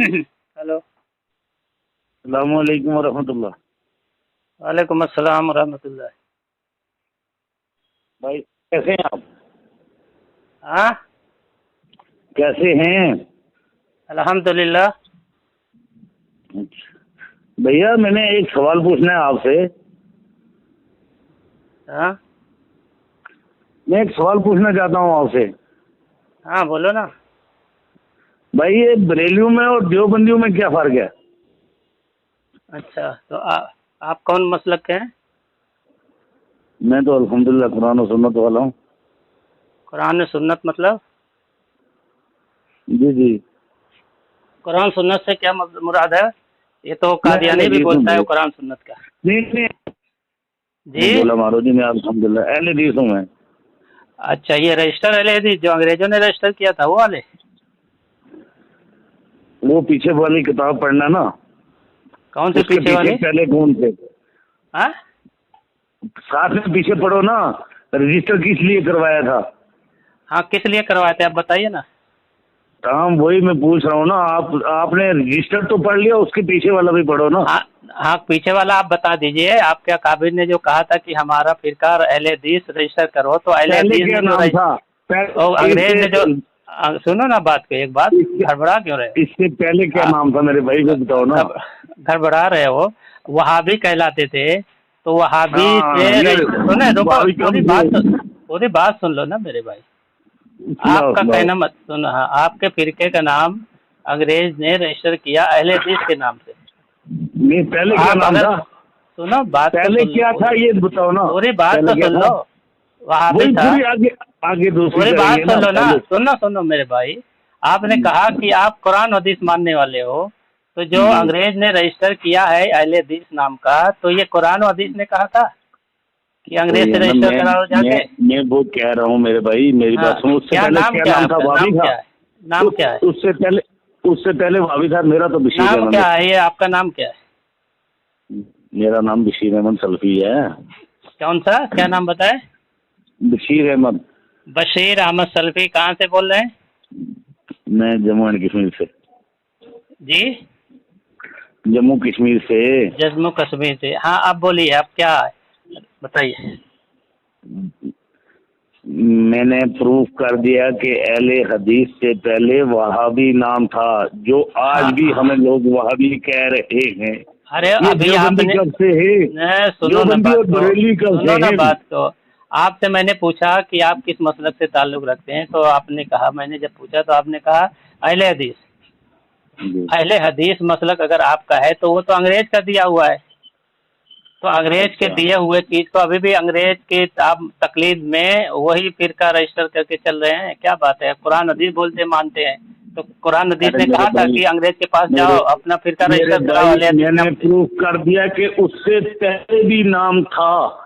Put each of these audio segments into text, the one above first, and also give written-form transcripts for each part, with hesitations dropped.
Hello. अस्सलामुअलैकुम वरहमतुल्लाह। वालेकुम अस्सलाम वरहमतुल्लाह। भाई कैसे हैं आप? हाँ, कैसे हैं? अल्हम्दुलिल्लाह। अच्छा। भैया मैंने एक सवाल पूछना है आपसे। हाँ मैं एक सवाल पूछना चाहता हूँ आपसे। हाँ, बोलो ना। भाई ये बरेलियों में और देवबंदियों में क्या फर्क है? अच्छा, तो आप कौन मसलक के हैं? मैं तो अल्हम्दुलिल्लाह कुरान और सुन्नत वाला हूँ। कुरान और सुन्नत मतलब? जी जी। कुरान सुन्नत से क्या मुराद है? ये तो मैं अहले कादियानी भी हदीस हूँ बोलता है भाई। वो कुरान सुन्नत का। नहीं नहीं, जी। बोला मारो जी, मैं अल्हम्दुलिल्लाह अहले हदीस हूँ मैं। अच्छा, ये रजिस्टर अहले हदीस जो अंग्रेजों ने रजिस्टर किया था वो वाले? वो पीछे वाली किताब पढ़ना ना। कौन से उसके पीछे पीछे वाले? पहले कौन थे? हाँ साथ में पीछे पढ़ो ना। रजिस्टर किस लिए करवाया था? हाँ, किस लिए करवाए थे आप बताइए ना। हाँ वही मैं पूछ रहा हूँ ना। आपने रजिस्टर तो पढ़ लिया, उसके पीछे वाला भी पढ़ो ना। हाँ हाँ, पीछे वाला आप बता दीजिए। आपके काबिल ने जो कहा था कि हमारा फिरका अहले हदीस रजिस्टर करो, तो अहले पहले हदीस क्या ने जो नाम था? और अंग्रेज ने जो इससे सुनो ना बात को, एक बात इससे गड़बड़ा क्यों रहे इससे पहले क्या हो? नाम था मेरे भाई को बताओ ना। गड़बड़ा रहे हो। वहाबी कहलाते थे। तो वहाबी से हाँ ये सुने, रुको, भाभी कब से? पूरी बात सुन लो ना मेरे भाई। सुनाओ आपका सुनाओ। कहना मत सुनो। हाँ, आपके फिरके का नाम अंग्रेज ने रजिस्टर किया अहले हदीस के नाम से। नहीं तो पहले क्या आप नाम अगर था? सुनो, बात तो पहले सुन लो क्या था पूरी। ये बताओ ना। पूरी बात पहले तो क्या सुन था? लो। वहाबी वही था। पूरी आगे आगे दूसरी पूरी बात करेंगे सुन ना लो ना। पहले। सुनो सुनो मेरे भाई। आपने कहा कि आप कुरान हदीस मानने वाले हो। तो जो जी। अंग्रेज ने रजिस्टर किया है अहले हदीस नाम का, तो ये कुरान और हदीस ने कहा था कि अंग्रेज वही से है ना। रजिस्टर मैं कराओ मैं जाके? मैं वो कह रहा हूँ मेरे भाई, मेरी हाँ, बात सुनो। उससे क्या पहले नाम क्या क्या है नाम था? आपका? भाभी नाम था। क्या है? नाम क्या है? उससे पहले भाभी था। मेरा तो बशीर नाम अहमद क्या है। है? ये आपका नाम क्या है? मेरा नाम बशीर अहमद सल्फी है। कौन सा? क्या नाम बताए? बशीर अहमद। बशीर अहमद सल्फी। कहाँ से बोल रहे हैं? मैं जम्मू एंड कश्मीर से। जी। जम्मू कश्मीर से। जम्मू कश्मीर से। हाँ, आप बोलिए, आप क्या बताइए। मैंने प्रूफ कर दिया कि अहले हदीस से पहले वहाबी नाम था, जो आज भी हाँ, हमें लोग वहाबी कह रहे हैं। अरे ये अभी देवबंदी आपने कब से है? सुनो ना देवबंदी बात और को। बरेली कब से सुनो ना है? बात को। आपसे मैंने पूछा कि आप किस मसलक से ताल्लुक़ रखते हैं, तो आपने कहा, मैंने जब पूछा तो आपने कहा अहले हदीस। जी। अहले हदीस मसलक अगर आपका है तो वो तो अंग्रेज का दिया हुआ है। तो अंग्रेज के अच्छा। दिए हुए चीज़ को अभी भी अंग्रेज के आप तकलीद में वही फिरका रजिस्टर करके चल रहे हैं। क्या बात है? कुरान हदीस बोलते मानते हैं। तो कुरान हदीस अरे ने मेरे कहा था भाई, कि अंग्रेज के पास मेरे जाओ, अपना फिरका मेरे रजिस्टर कराओ भाई अहले हदीस मैंने नाम से। प्रूफ कर दिया कि उससे पहले भी नाम था।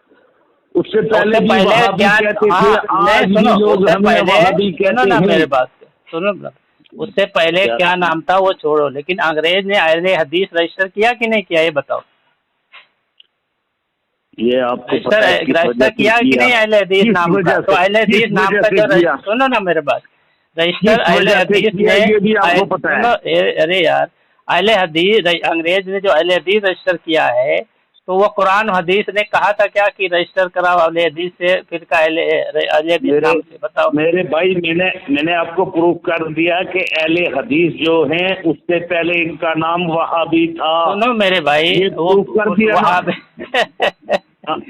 उससे तो पहले उससे भी पहले वहाबी क्या? कहते थे। हाँ, नहीं, आज भी सुनो, लोग उससे हमें पहले वहाबी सुनो कहते ना हैं। मेरे बात को, सुनो ना। उससे पहले क्या? क्या नाम था वो छोड़ो, लेकिन अंग्रेज ने अहले हदीस रजिस्टर किया कि नहीं किया, ये बताओ। ये आपको रजिस्टर पता है किस वजह रजिस्टर से किया कि किया? नहीं अहले हदीस किस नाम का? वजह तो से अहले हदीस किस नाम वजह का से जो किया? सुनो ना मेरे बात। रजिस्टर किस अहले वजह से हदीस किया ने ये भी आपको पता है? सुनो, अरे यार, अहले हदीस अंग्रेज ने जो अहले हदीस रजिस्टर किया है, तो वो कुरान हदीस ने कहा था क्या कि रजिस्टर कराओ अहले हदीस से, फिर का अहले हदीस मेरे नाम से? बताओ। मेरे भाई, मैंने आपको प्रूफ कर दिया कि अहले हदीस जो हैं उससे पहले इनका नाम वहाबी था। सुनो मेरे भाई, ये वो प्रूफ कर दिया ना। वहाँ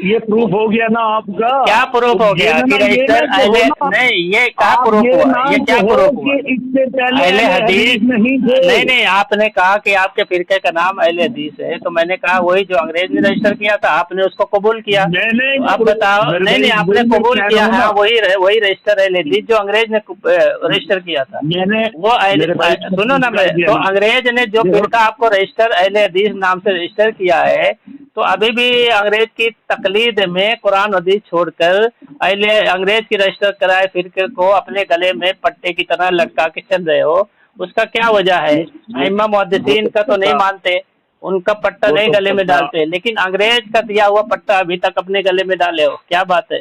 ये प्रूफ हो गया ना आपका। क्या तो प्रूफ हो ये गया कि ये रजिस्टर ना अहले? कहो ना। नहीं, ये क्या आप प्रूफ ये हुआ? ना ये क्या कहो प्रूफ हुआ? कि इससे पहले अहले अहले हदीस। हदीस नहीं थे। नहीं नहीं, आपने कहा कि आपके फिरके का नाम अहले हदीस है, तो मैंने कहा वही जो अंग्रेज ने रजिस्टर किया था, आपने उसको कबूल किया। मैंने तो अब बताओ। मेरे नहीं नहीं, भाई आपने वही मैं कबूल कह रहा किया हूँ है, ना। वही वही रजिस्टर अहले हदीस जो अंग्रेज ने रजिस्टर किया था। मैंने वो अहले मेरे भाई सुनो ना, कर दिया तो ना। अंग्रेज ने जो देखो, फिरका आपको रजिस्टर अहले हदीस नाम से रजिस्टर किया है, तो अभी भी अंग्रेज की तकलीद में कुरान हदीस छोड़कर अहले अंग्रेज की रजिस्टर कराए फिरके को अपने गले में पट्टे की तरह लटका के चल रहे हो। उसका क्या वजह है? अइम्मा वो मुहद्दिसीन तो का तो नहीं पता मानते, उनका पट्टा वो नहीं तो गले में पता डालते, लेकिन अंग्रेज का दिया हुआ पट्टा अभी तक अपने गले में डाले हो। क्या बात है?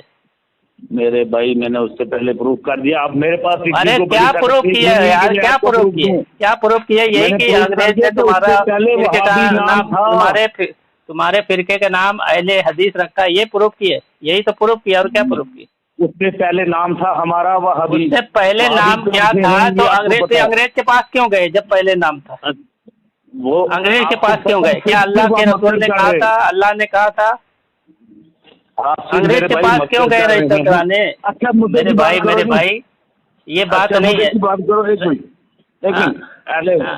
मेरे भाई मैंने उससे पहले प्रूफ कर दिया। अब मेरे पास अरे क्या प्रूफ किया है यार, क्या प्रूफ किया, क्या प्रूफ किया? यही कि अंग्रेज ने तुम्हारा फिरके का नाम, तुम्हारे फिरके का नाम अहले हदीस रखा, ये प्रूफ किया, यही तो प्रूफ किया। और क्या प्रूफ किया? उससे पहले नाम था हमारा वहाबी। उससे पहले नाम क्या था? तो अंग्रेज के पास क्यों गए जब पहले नाम था? वो अंग्रेज के पास क्यों गए? क्या अल्लाह के रसूल ने कहा था, अल्लाह ने कहा था? अंग्रेज के पास क्यों गए रजिस्टर कराने? अच्छा मेरे भाई ये बात नहीं है। बात करो एक मिनट, लेकिन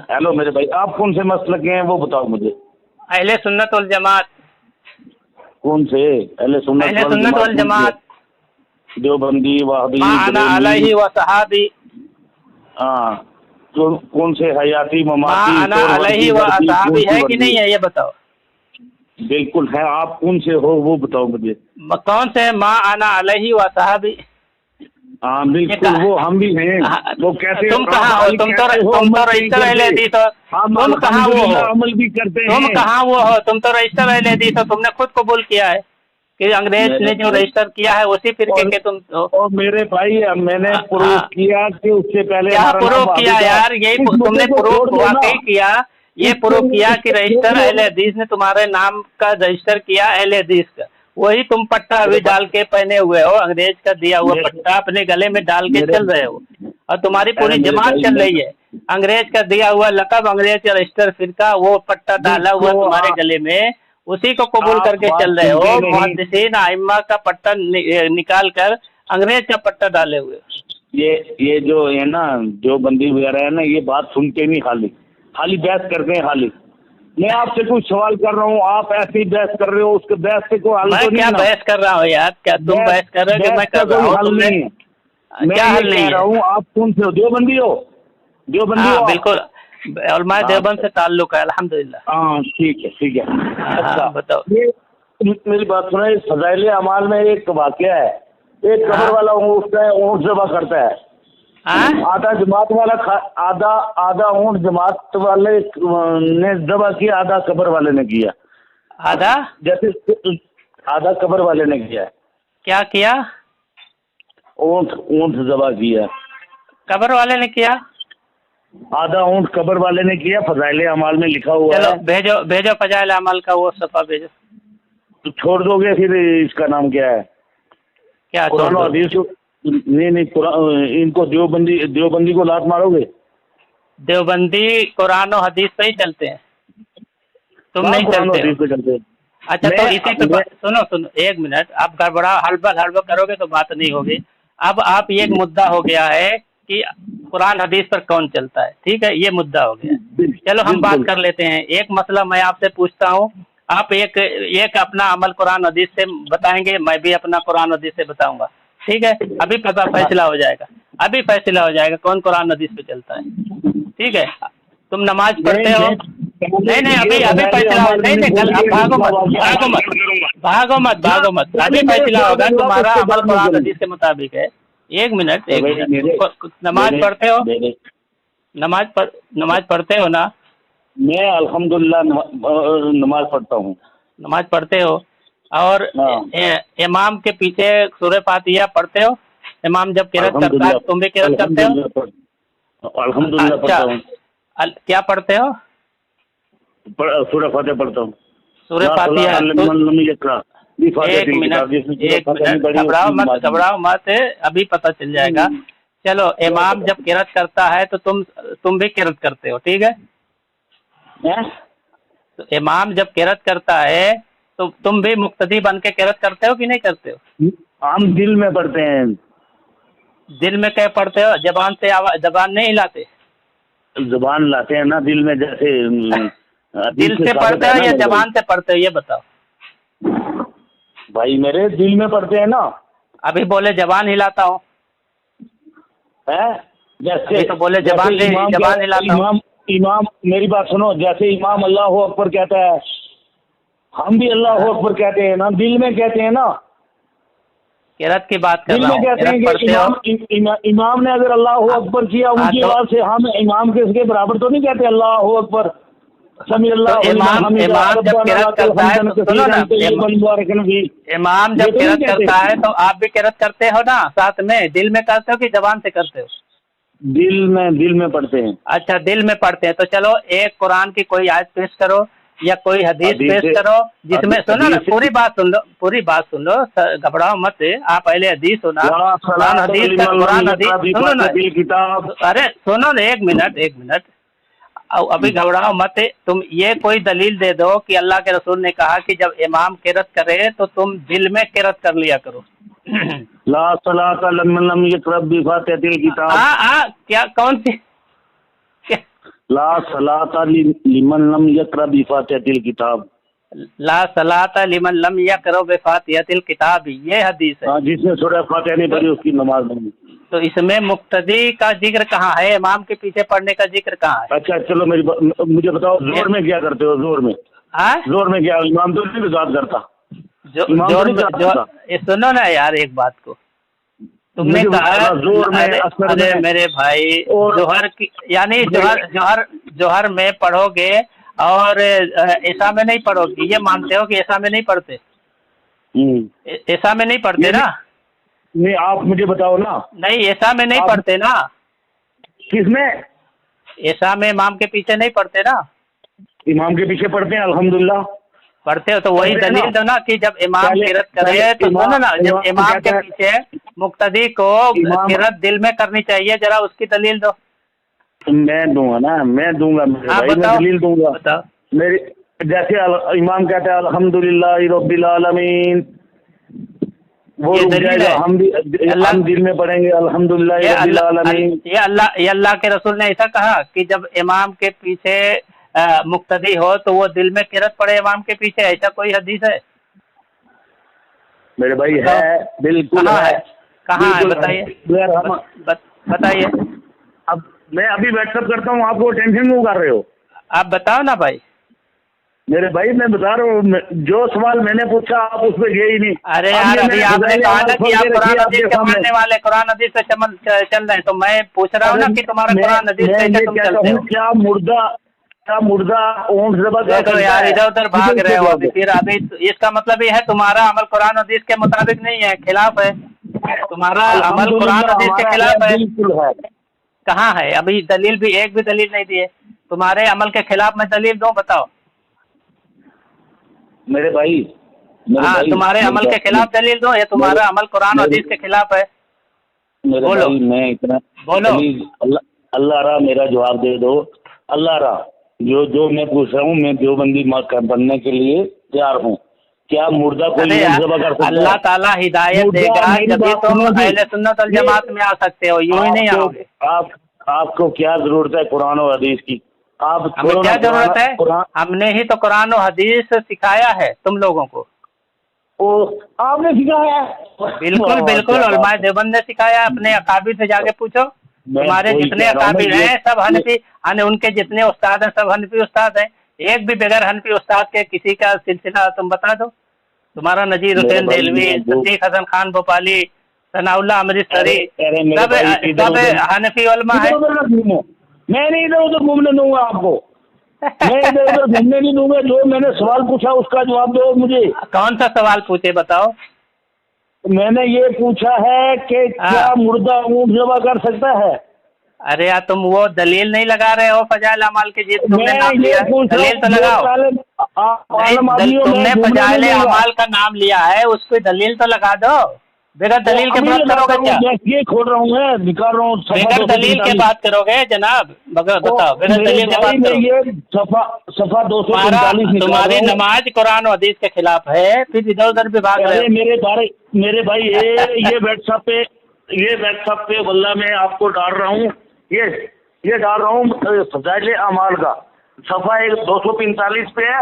हेलो मेरे भाई, आप कौन से मसलक के हैं वो बताओ मुझे। अहले सुन्नत वल जमात। कौन से अहले सुन्नत वल जमात? देवबंदी, वहाबी, माना अलैहि व सहाबी। हाँ, तो कौन से हयाती ममाती माना अलैहि व सहाबी है कि नहीं है, ये बताओ। बिल्कुल है। आप कौन से हो वो बताओ मुझे। कौन से? माँ आना अलैहि व सहाबी। हाँ बिल्कुल, वो हम भी हैं। वो कैसे? तुम कहाँ हो? तुम तो रजिस्टर अहले हदीस हो। तुम कहाँ वो हो? अमल भी करते हैं। तुम कहाँ वो हो? तुम तो रजिस्टर अहले हदीस हो। तुमने खुद कबूल किया है कि अंग्रेज ने जो रजिस्टर किया है उसी फिरके के तुम हो। और मेरे भाई मैंने प्रूफ किया कि उससे पहले क्या प्रूफ किया यार? यही तुमने प्रूफ वाकई किया। ये प्रूफ किया कि रजिस्टर अहले हदीस ने तुम्हारे नाम का रजिस्टर किया, अहले हदीस का। वही तुम पट्टा अभी डाल के पहने हुए हो, अंग्रेज का दिया हुआ पट्टा अपने गले में डाल के चल रहे हो, और तुम्हारी पूरी जमात चल रही है। अंग्रेज का दिया हुआ लकब, अंग्रेज का रजिस्टर फिरका, वो पट्टा डाला हुआ तुम्हारे गले में, उसी को कबूल करके चल रहे हो। मुहद्दिसीन आइम्मा का पट्टा निकाल कर अंग्रेज का पट्टा डाले हुए। ये जो है ना, जो बंदी वगैरह है ना, ये बात सुनते नहीं, खाली बहस करते हैं। खाली मैं आपसे कुछ सवाल कर रहा हूँ, आप ऐसे ही बहस कर रहे हो, उसके बहस से कोई हल तो नहीं। मैं क्या बहस कर रहा हूँ यार? क्या तुम बहस कर रहे हो कि मैं कर रहा हूँ? हल नहीं, मैं क्या हल नहीं कह रहा हूँ। आप कौन से हो? देवबंदी हो? देवबंदी हो? बिल्कुल, और मैं देवबंद से ताल्लुक है, अल्हम्दुलिल्लाह। हाँ ठीक है। अच्छा बताओ। ये मेरी बात सुनो। फज़ाइल अमाल में एक वाक़या है, एक कब्र वाला उठता है, ऊँट ज़बह करता है। आधा जमात वाला आधा ऊँट जमात वाले ने ज़बह किया, आधा कब्र वाले ने किया। जैसे आधा कब्र वाले ने किया। क्या किया? ऊँट ज़बह किया, कब्र वाले ने किया। आधा ऊँट कब्र वाले ने किया। फज़ाइल अमाल में लिखा हुआ है। भेजो फज़ाइल अमाल का वो सफ़ा भेजो। तो छोड़ दोगे फिर? इसका नाम क्या है? क्या कुरान और हदीस? नहीं, इनको देवबंदी को लात मारोगे? देवबंदी कुरान और हदीस पे ही चलते हैं, तुम नहीं चलते। अच्छा तो इसी पे सुनो एक मिनट, आप गड़बड़ा हड़बड़ करोगे तो बात नहीं होगी। अब आप ये मुद्दा हो गया है कि कुरान हदीस पर कौन चलता है, ठीक है, ये मुद्दा हो गया। चलो हम बात कर लेते हैं। एक मसला मैं आपसे पूछता हूँ, आप एक अपना अमल कुरान हदीस से बताएंगे, मैं भी अपना कुरान हदीस से बताऊंगा, ठीक है? अभी फैसला हो जाएगा, कौन कुरान हदीस पे चलता है, ठीक है? तुम नमाज पढ़ते हो? नहीं, अभी फैसला हो, नहीं कल भागो मत, अभी फैसला होगा। तुम्हारा अमल कुरान हदीस के मुताबिक है। एक मिनट, नमाज पढ़ते हो? नमाज पढ़ते हो ना? मैं अल्हम्दुलिल्लाह नमाज पढ़ता हूँ। नमाज पढ़ते हो? और इमाम के पीछे सूरह फातिहा पढ़ते हो? इमाम जब किरात करता है तुम भी किरात करते हो? अल्हम्दुलिल्लाह पढ़ता हूँ। क्या पढ़ते हो? सूरह फातिहा पढ़ता हूँ। सूरह फातिहा। एक मिनट, घबराओ मत, अभी पता चल जाएगा। चलो, इमाम जब किरात करता है तो तुम भी किरात करते हो, ठीक है? तो इमाम जब किरात करता है तो तुम भी मुक्तदी बन के किरात करते हो कि नहीं करते हो? हम दिल में पढ़ते हैं। दिल में क्या पढ़ते हो? जबान नहीं हिलाते? जबान लाते हैं ना दिल में, जैसे दिल से पढ़ते हो या जबान से पढ़ते हो, ये बताओ भाई। मेरे दिल में पढ़ते हैं ना। अभी बोले जबान हिलाता हूँ, जैसे तो बोले जबान हिलाता हूँ। इमाम मेरी बात सुनो, जैसे इमाम अल्लाह अकबर कहता है, हम भी अल्लाह अकबर कहते हैं ना, दिल में कहते हैं ना। किरात की बात कर रहा हूँ। कहते हैं कि इमाम ने अगर अल्लाह अकबर किया उनकी आवाज से, हम इमाम के बराबर तो नहीं कहते अल्लाह अकबर। समीअल्लाह तो इमाम जब किरात करता है तो सुनो ना, इमाम जब किरात करता है तो आप भी किरात करते हो ना साथ में? दिल में करते हो कि जबान से करते हो? दिल में पढ़ते हैं। अच्छा, दिल में पढ़ते हैं। तो चलो एक कुरान की कोई आयत पेश करो या कोई हदीस पेश करो जिसमें, सुनो ना, पूरी बात सुन लो, पूरी बात सुन लो, घबराओ मत। आप पहले हदीस सुना, कुरान हदीस सुनो ना। अरे सुनो ना, एक मिनट, अभी घबराओ मत। तुम ये कोई दलील दे दो कि अल्लाह के रसूल ने कहा कि जब इमाम किरत करे तो तुम दिल में किरत कर लिया करो। ला सलाता लिमन लम यक़रा बिफ़ातिहिल किताब। क्या, कौन सी? ला सलाता लिमन लम यक़रा बिफ़ातिहिल किताब। ला सलाता लिमन लम यक़रा बिफ़ातिहिल किताब, ये हदीस है। जिसने सूरह फातिहा नहीं पढ़ी उसकी नमाज नहीं। तो इसमें मुक्तदी का जिक्र कहाँ है? इमाम के पीछे पढ़ने का जिक्र कहाँ है? अच्छा चलो मुझे बताओ, जोर में क्या करते हो? जोर में क्या? इमाम तो नहीं बात करता। सुनो ना यार एक बात को, तुमने कहा जोर में, अरे मेरे भाई, जोहर की यानी जोहर में पढ़ोगे और ऐसा में नहीं पढ़ोगे, ये मानते हो कि ऐसा में नहीं पढ़ते? ऐसा में नहीं पढ़ते ना? नहीं, आप मुझे बताओ ना। नहीं, ऐसा में नहीं पढ़ते ना? किसमें? ऐसा में इमाम के पीछे नहीं पढ़ते ना? इमाम के पीछे पढ़ते हैं, अल्हम्दुलिल्लाह पढ़ते हो। तो वही दलील दो ना कि जब इमाम किरत करे तो सुनो ना, जब इमाम के पीछे मुक्तदी को किरत दिल में करनी चाहिए, जरा उसकी दलील दो। मैं दूंगा ना, मैं दूंगा मेरे भाई, मैं दलील दूंगा। बताओ। मेरे जैसे इमाम कहते हैं अल्हम्दुलिल्लाह रब्बिल आलमीन, वो रुक जाएगा, हम दिल में पढ़ेंगे अल्हम्दुलिल्लाह रब्बिल आलमीन। ये अल्लाह के रसूल ने ऐसा कहा कि जब इमाम के पीछे मुक्तदी हो तो वो दिल में किरत पड़े इमाम के पीछे, ऐसा कोई हदीस है? मेरे भाई है, बिल्कुल है। कहाँ है बताइए, बताइए। अब मैं अभी व्हाट्सएप करता हूँ, आपको टेंशन क्यों कर रहे हो? आप बताओ ना भाई। मेरे भाई मैं बता रहा हूँ, जो सवाल मैंने पूछा आप उस पर गए ही नहीं। अरे यार, अभी आपने कहा ना कि आप कुरान हदीस के मानने वाले, कुरान हदीस पे चल रहे हैं, तो मैं पूछ रहा हूँ ना कि तुम्हारा कुरान हदीस कैसे तुम चलते हो? क्या मुर्दा ऊँट देखो यार, इधर उधर भाग रहे हो अभी। फिर अभी इसका मतलब ये है तुम्हारा अमल कुरान हदीस के मुताबिक नहीं है, खिलाफ है। तुम्हारा अमल कुरान हदीस के खिलाफ है। कहाँ है? अभी दलील भी, एक भी दलील नहीं दिए। तुम्हारे अमल के खिलाफ मैं दलील दूं? बताओ मेरे भाई। हाँ, तुम्हारे अमल के खिलाफ दलील दो, ये तुम्हारा अमल कुरान हदीस के खिलाफ है। बोलो। मैं इतना बोलो। अल्लाह रा मेरा जवाब दे दो। अल्लाह रा जो मैं पूछ रहा हूँ, मैं देवबंदी बनने के लिए तैयार हूँ। क्या मुर्दा कोई जबा कर सकता है? अल्लाह ताला हिदायत देगा जब तुम अहले सुन्नत वल जमात में आ सकते हो, यूं ही नहीं आओगे। आपको क्या जरूरत है कुरान और हदीस की? हमें क्या जरूरत है? हमने ही तो कुरान और हदीस सिखाया है तुम लोगों को। आपने सिखाया? बिल्कुल बिल्कुल, उलमाए देवबंद ने सिखाया। अपने अकाबिर से जाके पूछो, तुम्हारे जितने अकाबिर हैं सब हनफी, उनके जितने उस्ताद हैं सब हनफी उस्ताद हैं। एक भी बगैर हनफी उस्ताद के किसी का सिलसिला तुम बता दो। तुम्हारा नजीर हुसैन देलवी, सिद्दीक हसन खान भोपाली, सनाउल्लाह अमृतसरी, सब हनफी उलमा है। मैं नहीं इधर उधर घूमने दूंगा आपको। मैं इधर उधर घूमने नहीं दूंगा। जो मैंने सवाल पूछा उसका जवाब दो मुझे। कौन सा सवाल पूछे बताओ? मैंने ये पूछा है कि क्या मुर्दा ऊँट जबा कर सकता है? अरे यार, तुम वो दलील नहीं लगा रहे हो फजाइल अमाल के, जिस तुमने नाम लिया, दलील तो लगाओ। तुमने फजाइल अमाल का नाम लिया है, उसको दलील तो लगा दो। बगैर दलील के बात करोगे क्या? ये खोल रहा हूँ, मैं निकाल रहा हूँ। बगैर दलील के बात करोगे जनाब? बताओ, बगैर दलील के बात करो। ये सफा 245 तुम्हारी नमाज कुरान और हदीस के खिलाफ है, फिर इधर उधर भी भाग रहे हो। मेरे भाई ये व्हाट्सएप पे वल्लाह मैं आपको डाल रहा हूँ, ये डाल रहा हूँ फजाइल अमाल का सफा 245 पे है।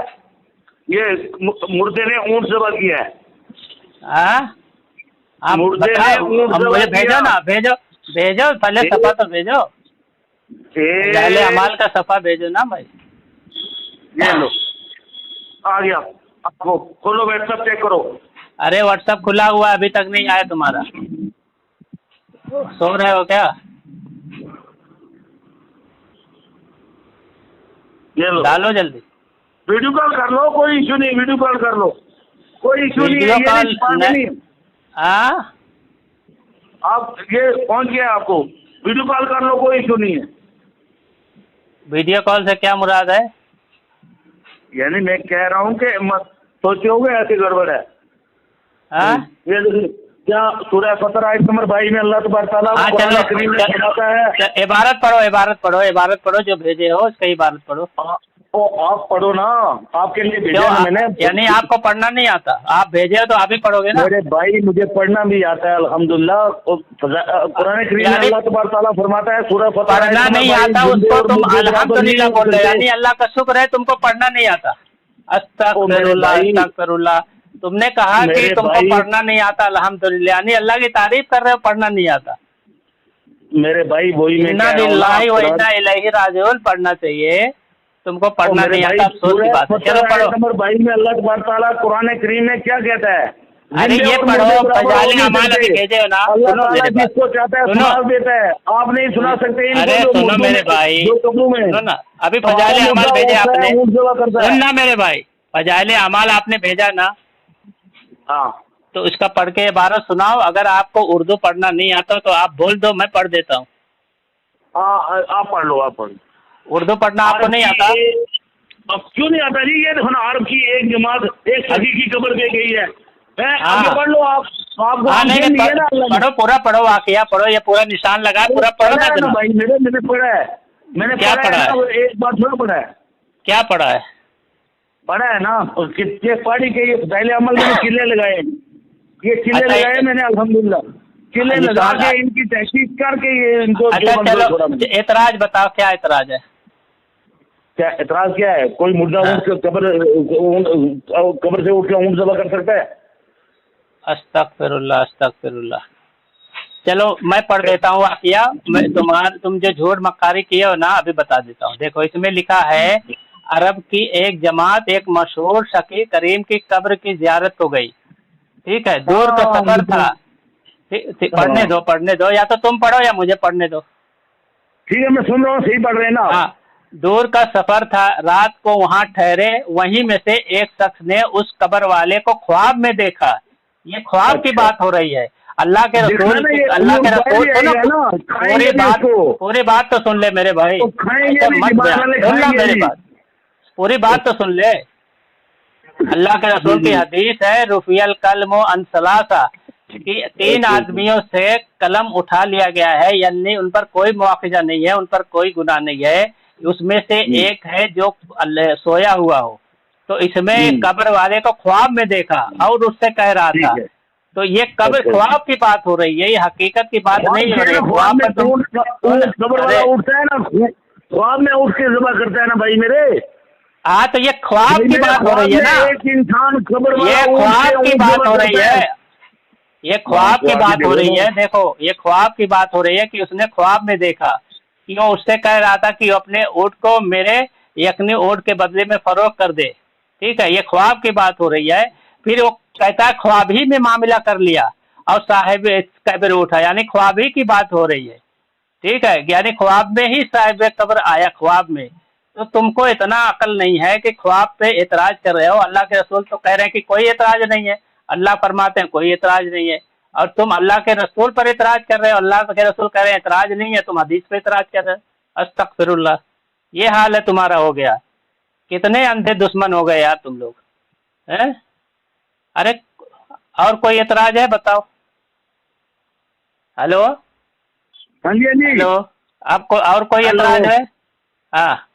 ये मुर्दे ने ऊँट जबा किया है। आप मुझे भेजो ना, भेजो पहले सफा तो भेजो। फजाइल अमाल का सफा भेजो ना भाई। ये लो, आ गया। आपको खोलो व्हाट्सएप चेक करो। अरे व्हाट्सएप खुला हुआ है, अभी तक नहीं आया तुम्हारा। सो रहे हो क्या? ये लो, डालो जल्दी। वीडियो कॉल कर लो, कोई इशू नहीं, वीडियो कॉल कर लो, कोई इशू नहीं है, वीडियो ये कॉल नहीं छुपाना नहीं। हाँ आप ये पहुंच गया आपको, वीडियो कॉल कर लो, कोई इशू नहीं है। वीडियो कॉल से क्या मुराद है? यानी मैं कह रहा हूँ कि मत सोचे होगे ऐसी गड़बड़ है। हाँ ये देखिए, क्या सूरह फतर आयत नंबर 22 में अल्लाह तबारक तआला हाँ, कुरान चलो करीम में फरमाता है। इबारत पढ़ो, इबारत पढ़ो, इबारत पढ़ो, जो भेजे हो उसका इबारत पढ़ो। तो आप पढ़ो ना, आपके लिए भेजा क्यों ना मैंने। यानी आपको पढ़ना नहीं आता? आप भेजे हो तो आप ही पढ़ोगे ना। मेरे भाई मुझे पढ़ना भी आता है अल्हम्दुलिल्लाह। कुरान करीम में अल्लाह तबारक तआला फरमाता है सूरह फतर आयत पढ़ना नंबर नहीं 22, आता जिंदे उसको और तुम मुर्दे अल्हम्दुलिल्लाह बराबर बोल रहे हो, नहीं यानी हो अल्लाह का शुक्र है तुमको पढ़ना नहीं आता। अस्तगफिरुल्लाह, भाई, अस्तगफिरुल्लाह। तुमने कहा कि मेरे तुमको भाई, पढ़ना नहीं आता अल्हम्दुलिल्लाह, यानी अल्लाह की तारीफ कर रहे हो, पढ़ना नहीं आता। मेरे भाई वही मैं इन्ना कह रहा हूँ लिल्लाहि व ना। इन्ना इलैहि राजिऊन पढ़ना चाहिए, तुमको पढ़ना मेरे नहीं भाई आता, अफसोस की बात है। चलो पढ़ो। नंबर 22 में अल्लाह तबारक तआला कुरान करीम में क्या कहता है? अरे जिंदे ये और पढ़ो, मुर्दे बराबर फजाइल नहीं अमाल अभी देते। भेजे हो ना, अल्लाह सुनो ताला मेरे बात, जिसको चाहता है सुनो। सुना देता है। आप नहीं सुना सकते इनको, अरे जो सुनो मुर्दों मेरे में, भाई, जो कब्रों में सुनो ना, अभी तो फजाइल आदम अमाल मुर्दा भेजे होता है, आपने, ऊँट जवा करता है। सुनना मेरे भाई, फजाइल अमाल आपने भेजा ना, हाँ तो इसका पढ़ के इबारत सुनाओ। अगर आपको उर्दू पढ़ना नहीं आता तो आप बोल दो, मैं पढ़ देता हूँ। आप पढ़ लो, आप पढ़ लो। उर्दू पढ़ना आपको नहीं आता? अब क्यों नहीं आता जी? ये देखो ना, अरब की एक जमात एक सदी की कब्र पे गई है। आगे पढ़ लो आप। आपको हाँ नहीं, नहीं है ना अल्लाह ने। पढ़ो, पूरा पढ़ो, वाकया पढ़ो, ये पूरा निशान लगा, पूरा पढ़ो पढ़ा है ना ना। भाई, मैंने पढ़ा है, मैंने क्या पढ़ा पढ़ा है ना, एक बार थोड़ा पढ़ा है। क्या पढ़ा है? पढ़ा है ना, कितने पढ़ी के ये पहले अमल मैंने किले लगाए, ये किले अच्छा, लगाए मैंने अल्हम्दुलिल्लाह। किले निशान लगा के इनकी तहकीक करके ये इनको अच्छा चलो, एतराज बताओ, क्या एतराज है? क्या एतराज क्या है? कोई मुर्दा ऊँट से कब्र से उठ के ऊँट जबा कर सकता है? अस्तगफिरुल्लाह, अस्तगफिरुल्लाह। चलो मैं पढ़ देता हूँ वाकया। तुम जो झूठ मक्कारी किए हो ना, अभी बता देता हूँ। देखो इसमें लिखा है, अरब की एक जमात एक मशहूर शकी करीम की कब्र की जियारत को गई। ठीक है, दूर का सफर था। पढ़ने दो, या तो तुम पढ़ो या मुझे पढ़ने दो। ठीक है, मैं सुन रहा हूँ, सही पढ़ रहे हैं ना? हाँ, दूर का सफर था, रात को वहाँ ठहरे, वहीं में से एक शख्स ने उस कब्र वाले को ख्वाब में देखा। ये ख्वाब की बात हो रही है। अल्लाह के रसूल, अल्लाह के रसूल, पूरी बात तो सुन ले मेरे भाई, सुनना मेरी बात, पूरी बात तो सुन ले। अल्लाह के रसूल की हदीस है, रुफियल कलम अन सलासा, कि 3 आदमियों से कलम उठा लिया गया है, यानी उन पर कोई मुआखिजा नहीं है, उन पर कोई गुनाह नहीं है। उसमें से एक है जो सोया हुआ हो। तो इसमें कब्र वाले को ख्वाब में देखा और उससे कह रहा था। तो ये कब्र ख्वाब की बात हो रही है, ये हकीकत की बात नहीं हो रही। ख्वाब में कब्र वाला उठता है ना, ख्वाब में उठ के जबा करता है ना भाई मेरे। हाँ, तो ये ख्वाब की बात हो रही है ना, एक इंसान कब्र वाला, ये ख्वाब की बात हो रही है, ये ख्वाब की बात हो रही है। देखो ये ख्वाब की बात हो रही है कि उसने ख्वाब में देखा कि वो उससे कह रहा था कि अपने ऊँट को मेरे यकनी ऊँट के बदले में फरोख्त कर दे। ठीक है, ये ख्वाब की बात हो रही है। फिर वो कहता है ख्वाब ही में मामला कर लिया और साहिब कब्र उठा, यानी ख्वाब ही की बात हो रही है। ठीक है, यानी ख्वाब में ही साहिब कब्र आया, ख्वाब में। तो तुमको इतना अकल नहीं है कि ख्वाब पे एतराज कर रहे हो। अल्लाह के रसूल तो कह रहे हैं कि कोई एतराज नहीं है, अल्लाह फरमाते हैं कोई एतराज नहीं है, और तुम अल्लाह के रसूल पर एतराज कर रहे हो। अल्लाह के रसूल कह रहे हैं एतराज नहीं है, तुम हदीस पे एतराज कर रहे हो। अस्तगफिरुल्लाह, ये हाल है तुम्हारा हो गया। कितने अंधे दुश्मन हो गए यार तुम लोग, हैं? अरे और कोई एतराज है बताओ? हेलो, हाँ जी, हाँ जी, हेलो, आपको और कोई एतराज है? हाँ,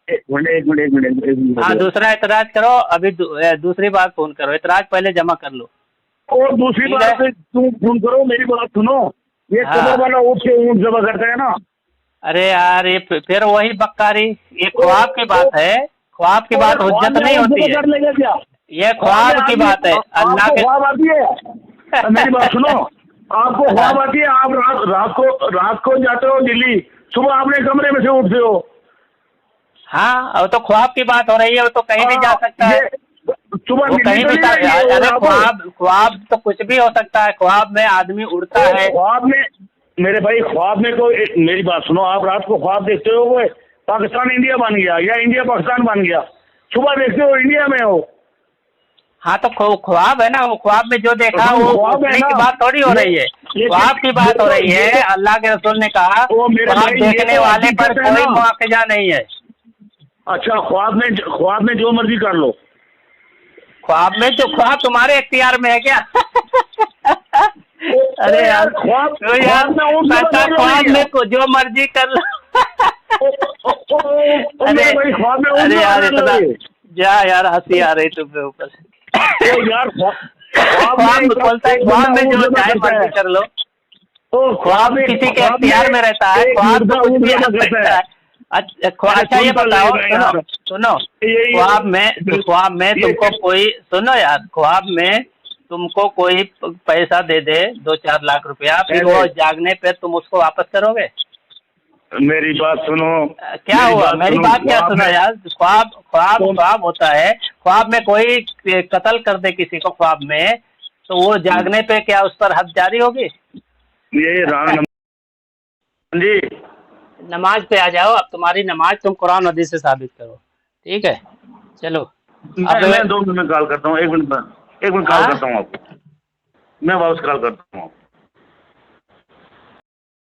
एक मिनट। हाँ, दूसरा एतराज करो। अभी दूसरी बार फोन करो, एतराज पहले जमा कर लो। और दूसरी बात तुम फोन करो, मेरी बात सुनो। ये कब्र वाला उठ के ऊँट जबा करता है ना। अरे यार, ये फिर वही बक्कारी, ये ख्वाब की बात है। ख्वाब की बात हुज्जत नहीं होती है, कर लेगा क्या? ये ख्वाब की बात है। अल्लाह के ख्वाब आती है, मेरी बात सुनो, आपको ख्वाब आती है, आप रात को जाते हो दिल्ली, सुबह अपने कमरे में से उठते हो। हाँ, और तो ख्वाब की बात हो रही है, वो तो कहीं भी जा सकता है, सुबह कहीं भी जा। अरे ख्वाब तो कुछ भी हो सकता है, ख्वाब में आदमी उड़ता है। ख्वाब में मेरे भाई, ख्वाब में कोई, मेरी बात सुनो, आप रात को ख्वाब देखते हो, पाकिस्तान इंडिया बन गया या इंडिया पाकिस्तान बन गया, सुबह देखते हो इंडिया में हो। हाँ तो ख्वाब है ना, वो ख्वाब में जो देखा तो वो ख्वाब है उठने ना। की बात थोड़ी हो रही है, ख्वाब की बात हो रही है। अल्लाह के रसूल ने कहा वो मेरे ख्वाब भाई ये देखने तो वाले पर हकीकत है कोई ना। मुआवजा नहीं है। अच्छा, ख्वाब में जो मर्जी कर लो। ख्वाब में जो ख्वाब तुम्हारे इख्तियार में है क्या? अरे यार ख्वाब तो यार ख्वाब में जो मर्जी कर लो। अरे अरे यार इतना जा यार, हंसी आ रही तुम्हें ऊपर से। यार ख्वाब बोलता है ख्वाब में जो चाहे मर्जी कर लो। ख्वाब किसी के इख्तियार में रहता है, ख्वाब तो कुछ भी आ सकता है। अच्छा ये बताओ, सुनो ख्वाब में तुमको कोई, सुनो यार, ख्वाब में तुमको कोई पैसा दे दे 2-4 लाख रुपया, फिर वो जागने पे तुम उसको वापस करोगे? मेरी बात सुनो। क्या हुआ? मेरी बात क्या सुनो यार। ख्वाब होता है, ख्वाब में कोई कत्ल कर दे किसी को ख्वाब में, तो वो जागने पे क्या उस पर हद जारी होगी? ये जी नमाज पे आ जाओ, अब तुम्हारी नमाज तुम कुरान हदीस से साबित करो, ठीक है? चलो मैं 2 मिनट में कॉल करता हूँ, 1 मिनट कॉल करता हूँ आपको, मैं वापस कॉल करता हूँ।